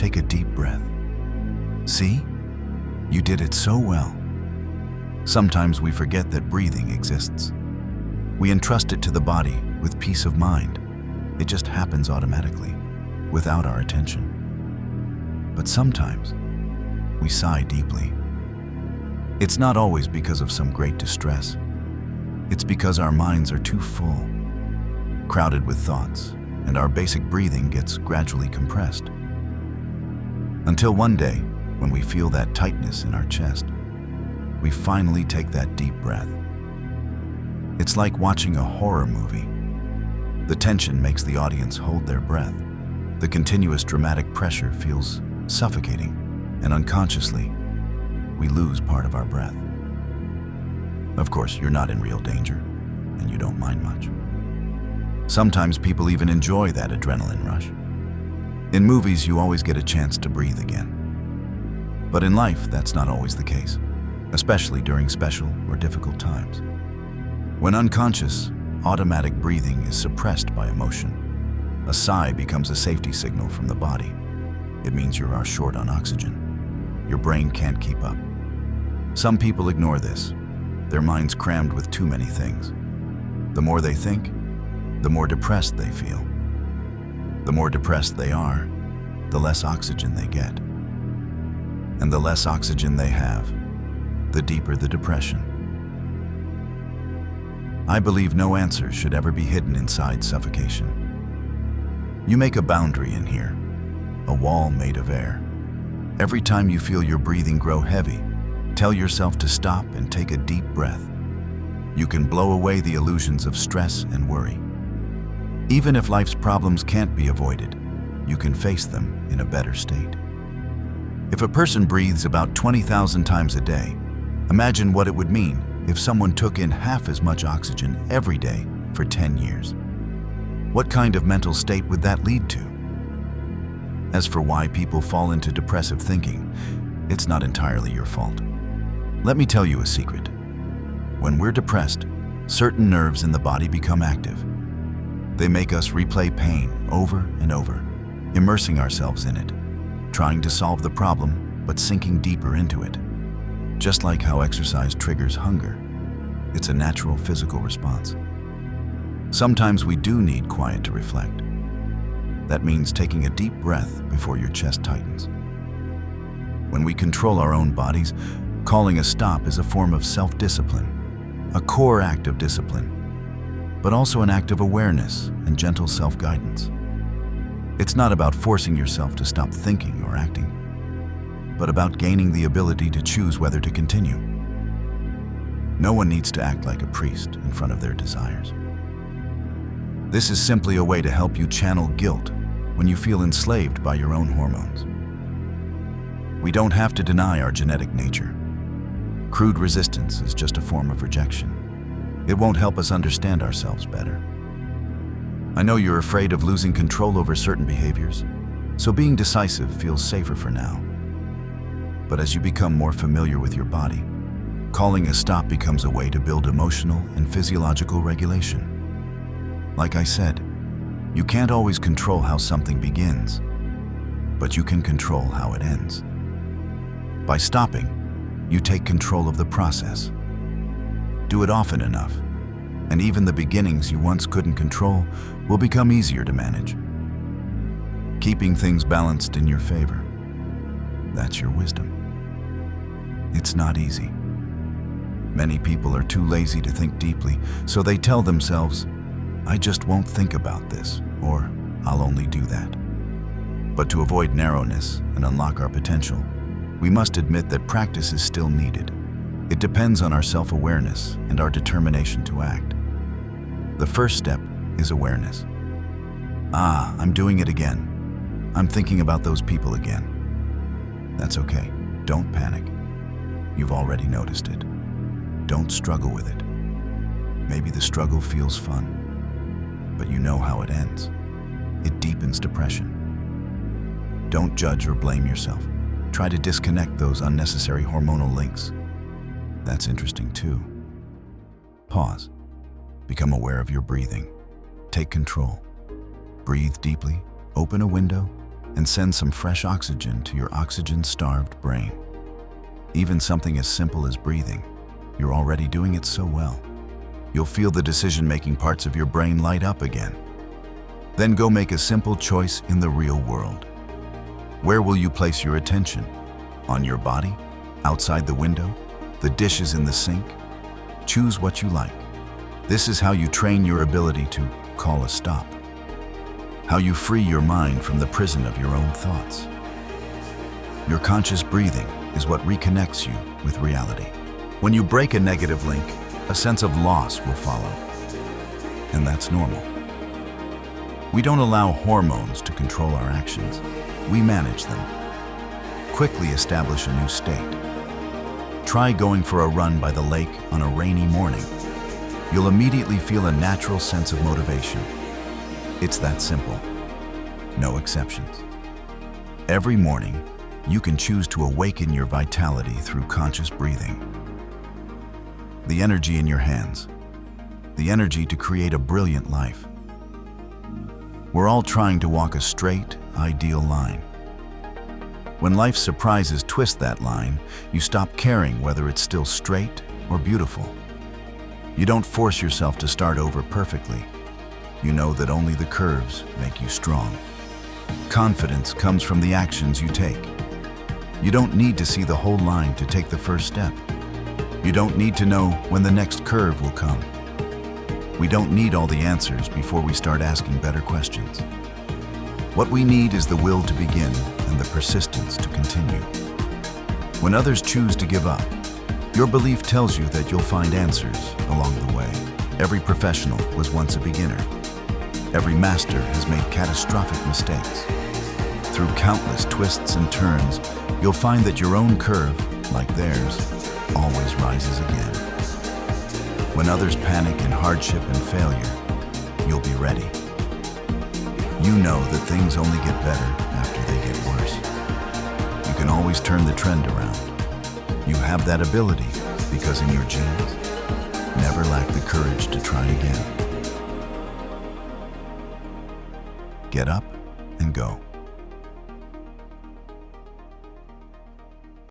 take a deep breath. See? You did it so well. Sometimes we forget that breathing exists. We entrust it to the body with peace of mind. It just happens automatically, without our attention. But sometimes, we sigh deeply. It's not always because of some great distress. It's because our minds are too full, crowded with thoughts, and our basic breathing gets gradually compressed. Until one day, when we feel that tightness in our chest, we finally take that deep breath. It's like watching a horror movie. The tension makes the audience hold their breath. The continuous dramatic pressure feels suffocating, and unconsciously, we lose part of our breath. Of course, you're not in real danger, and you don't mind much. Sometimes people even enjoy that adrenaline rush. In movies, you always get a chance to breathe again. But in life, that's not always the case, especially during special or difficult times. When unconscious, automatic breathing is suppressed by emotion. A sigh becomes a safety signal from the body. It means you are short on oxygen. Your brain can't keep up. Some people ignore this. Their minds crammed with too many things. The more they think, the more depressed they feel. The more depressed they are, the less oxygen they get. And the less oxygen they have, the deeper the depression. I believe no answer should ever be hidden inside suffocation. You make a boundary in here, a wall made of air. Every time you feel your breathing grow heavy, tell yourself to stop and take a deep breath. You can blow away the illusions of stress and worry. Even if life's problems can't be avoided, you can face them in a better state. If a person breathes about 20,000 times a day, imagine what it would mean if someone took in half as much oxygen every day for 10 years. What kind of mental state would that lead to? As for why people fall into depressive thinking, it's not entirely your fault. Let me tell you a secret. When we're depressed, certain nerves in the body become active. They make us replay pain over and over, immersing ourselves in it, trying to solve the problem, but sinking deeper into it. Just like how exercise triggers hunger, it's a natural physical response. Sometimes we do need quiet to reflect. That means taking a deep breath before your chest tightens. When we control our own bodies, calling a stop is a form of self-discipline, a core act of discipline, but also an act of awareness and gentle self-guidance. It's not about forcing yourself to stop thinking or acting, but about gaining the ability to choose whether to continue. No one needs to act like a priest in front of their desires. This is simply a way to help you channel guilt when you feel enslaved by your own hormones. We don't have to deny our genetic nature. Crude resistance is just a form of rejection. It won't help us understand ourselves better. I know you're afraid of losing control over certain behaviors, so being decisive feels safer for now. But as you become more familiar with your body, calling a stop becomes a way to build emotional and physiological regulation. Like I said, you can't always control how something begins, but you can control how it ends. By stopping, you take control of the process. Do it often enough, and even the beginnings you once couldn't control will become easier to manage. Keeping things balanced in your favor, that's your wisdom. It's not easy. Many people are too lazy to think deeply, so they tell themselves, "I just won't think about this," or "I'll only do that." But to avoid narrowness and unlock our potential, we must admit that practice is still needed. It depends on our self-awareness and our determination to act. The first step is awareness. I'm doing it again. I'm thinking about those people again. That's okay. Don't panic. You've already noticed it. Don't struggle with it. Maybe the struggle feels fun, but you know how it ends. It deepens depression. Don't judge or blame yourself. Try to disconnect those unnecessary hormonal links. That's interesting too. Pause. Become aware of your breathing. Take control. Breathe deeply, open a window, and send some fresh oxygen to your oxygen-starved brain. Even something as simple as breathing, you're already doing it so well. You'll feel the decision-making parts of your brain light up again. Then go make a simple choice in the real world. Where will you place your attention? On your body? Outside the window? The dishes in the sink? Choose what you like. This is how you train your ability to call a stop. How you free your mind from the prison of your own thoughts. Your conscious breathing is what reconnects you with reality. When you break a negative link, a sense of loss will follow. And that's normal. We don't allow hormones to control our actions. We manage them. Quickly establish a new state. Try going for a run by the lake on a rainy morning. You'll immediately feel a natural sense of motivation. It's that simple. No exceptions. Every morning, you can choose to awaken your vitality through conscious breathing. The energy in your hands. The energy to create a brilliant life. We're all trying to walk a straight, ideal line. When life's surprises twist that line, you stop caring whether it's still straight or beautiful. You don't force yourself to start over perfectly. You know that only the curves make you strong. Confidence comes from the actions you take. You don't need to see the whole line to take the first step. You don't need to know when the next curve will come. We don't need all the answers before we start asking better questions. What we need is the will to begin and the persistence to continue. When others choose to give up, your belief tells you that you'll find answers along the way. Every professional was once a beginner. Every master has made catastrophic mistakes. Through countless twists and turns, you'll find that your own curve, like theirs, always rises again. When others panic in hardship and failure, you'll be ready. You know that things only get better after they get worse. You can always turn the trend around. You have that ability because in your genes, never lack the courage to try again. Get up and go.